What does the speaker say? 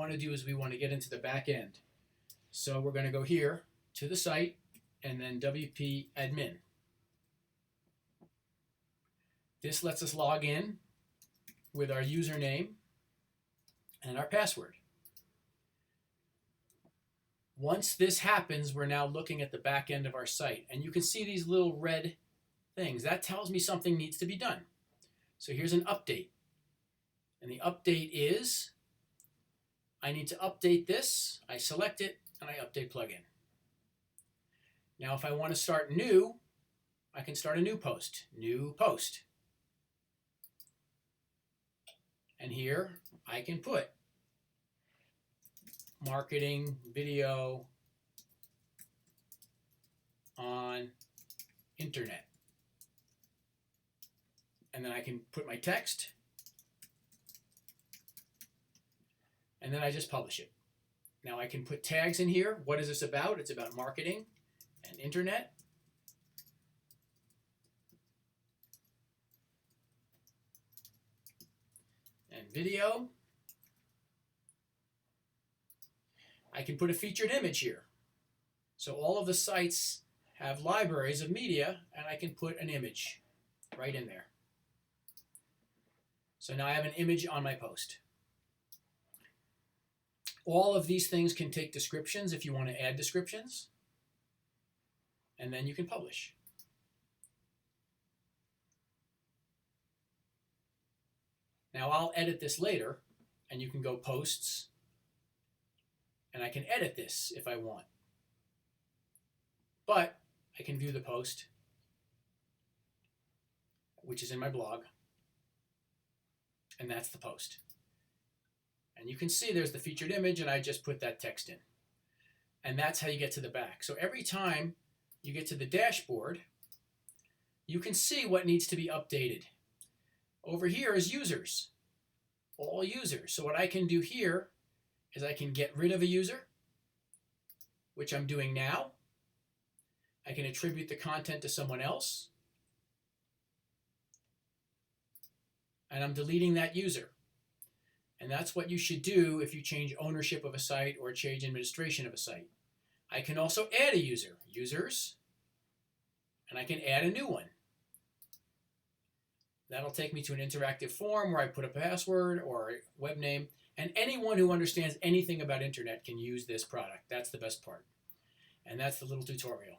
want to do is we want to get into the back end. So we're going to go here to the site and then WP admin. This lets us log in with our username and our password. Once this happens, we're now looking at the back end of our site, and you can see these little red things. That tells me something needs to be done. So here's an update. And the update is, I need to update this. I select it, and I update plugin. Now if I want to start new, I can start a new post. New post. And here I can put marketing video on internet. And then I can put my text. And then I just publish it. Now I can put tags in here. What is this about? It's about marketing and internet. And video. I can put a featured image here. So all of the sites have libraries of media, and I can put an image right in there. So now I have an image on my post. All of these things can take descriptions if you want to add descriptions, and then you can publish. Now I'll edit this later, and you can go posts, and I can edit this if I want. But I can view the post, which is in my blog, and that's the post. And you can see there's the featured image, and I just put that text in. And that's how you get to the back. So every time you get to the dashboard, you can see what needs to be updated. Over here is users, all users. So what I can do here is I can get rid of a user, which I'm doing now. I can attribute the content to someone else. And I'm deleting that user. And that's what you should do if you change ownership of a site or change administration of a site. I can also add a user, users, and I can add a new one. That'll take me to an interactive form where I put a password or a web name, and anyone who understands anything about internet can use this product. That's the best part. And that's the little tutorial.